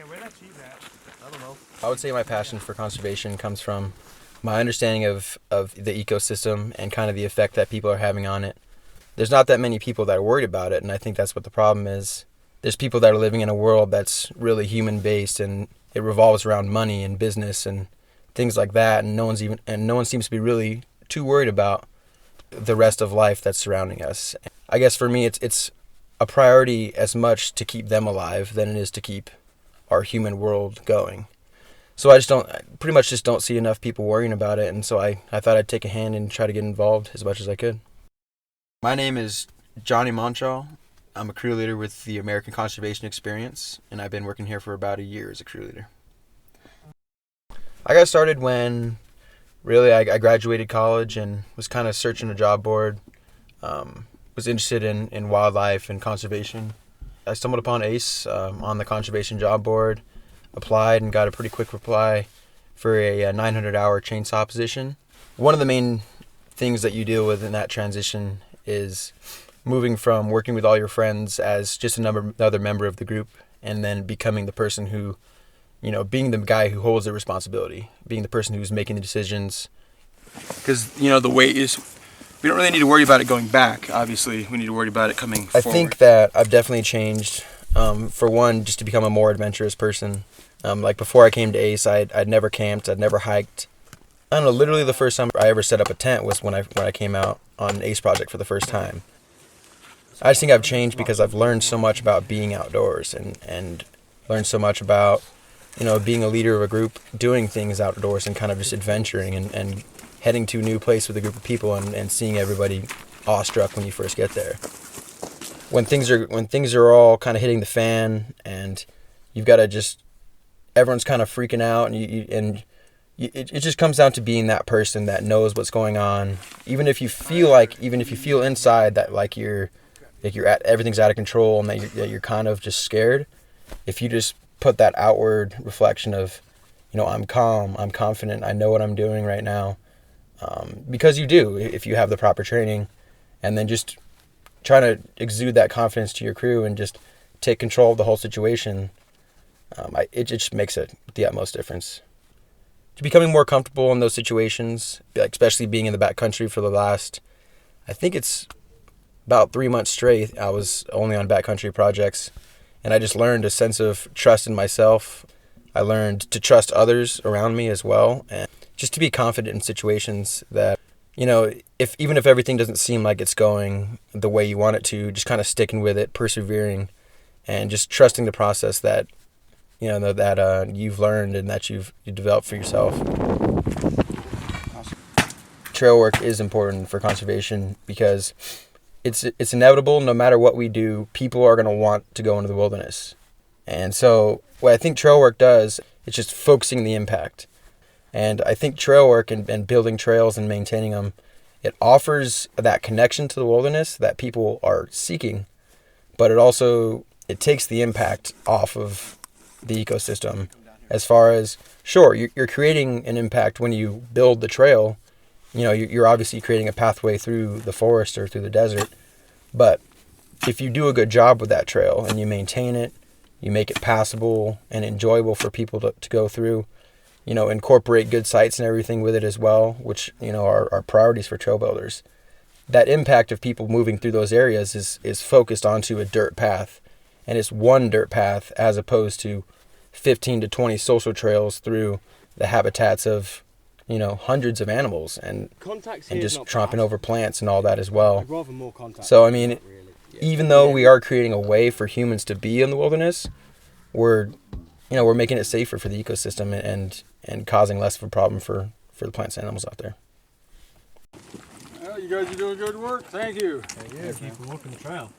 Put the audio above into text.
where'd that cheese at? I don't know. I would say my passion for conservation comes from my understanding of the ecosystem and kind of the effect that people are having on it. There's not that many people that are worried about it, and I think that's what the problem is. There's people that are living in a world that's really human-based, and it revolves around money and business and things like that, and no one seems to be really too worried about the rest of life that's surrounding us. I guess for me, it's a priority as much to keep them alive than it is to keep our human world going. So I pretty much just don't see enough people worrying about it, and so I thought I'd take a hand and try to get involved as much as I could. My name is JohnnyMontchal. I'm a crew leader with the American Conservation Experience, and I've been working here for about a year as a crew leader. I got started when really I graduated college and was kind of searching a job board, was interested in wildlife and conservation. I stumbled upon ACE on the conservation job board, applied and got a pretty quick reply for a 900-hour chainsaw position. One of the main things that you deal with in that transition is moving from working with all your friends as just another member of the group and then becoming the person who, being the guy who holds the responsibility, being the person who's making the decisions. Because, the weight is, we don't really need to worry about it going back, obviously. We need to worry about it coming forward. I think that I've definitely changed, for one, just to become a more adventurous person. Like before I came to ACE, I'd never camped, I'd never hiked. I don't know, literally the first time I ever set up a tent was when I came out on an ACE project for the first time. I just think I've changed because I've learned so much about being outdoors and learned so much about, being a leader of a group, doing things outdoors and kind of just adventuring and heading to a new place with a group of people and seeing everybody awestruck when you first get there. When things are all kind of hitting the fan and you've got to everyone's kind of freaking out and it just comes down to being that person that knows what's going on. Even if you feel inside that everything's out of control and that you're kind of just scared, if you just put that outward reflection of, I'm calm, I'm confident, I know what I'm doing right now, because you do if you have the proper training, and then just trying to exude that confidence to your crew and just take control of the whole situation, it just makes the utmost difference. To becoming more comfortable in those situations, like especially being in the backcountry for the last, I think it's about 3 months straight, I was only on backcountry projects, and I just learned a sense of trust in myself. I learned to trust others around me as well, and just to be confident in situations that, even if everything doesn't seem like it's going the way you want it to, just kind of sticking with it, persevering, and just trusting the process that, that you've learned and that you've developed for yourself. Awesome. Trail work is important for conservation because it's inevitable. No matter what we do, people are going to want to go into the wilderness. And so what I think trail work does, it's just focusing the impact. And I think trail work and building trails and maintaining them, it offers that connection to the wilderness that people are seeking, but it takes the impact off of the ecosystem. As far as, sure, you're creating an impact when you build the trail. You're obviously creating a pathway through the forest or through the desert. But if you do a good job with that trail and you maintain it, you make it passable and enjoyable for people to go through, incorporate good sites and everything with it as well, which, are priorities for trail builders. That impact of people moving through those areas is focused onto a dirt path. And it's one dirt path as opposed to 15 to 20 social trails through the habitats of, hundreds of animals and just tromping over plants and all that as well. So, even though we are creating a way for humans to be in the wilderness, we're making it safer for the ecosystem and causing less of a problem for the plants and animals out there. Well, you guys are doing good work. Thank you. Thank you. Keep walking the trail.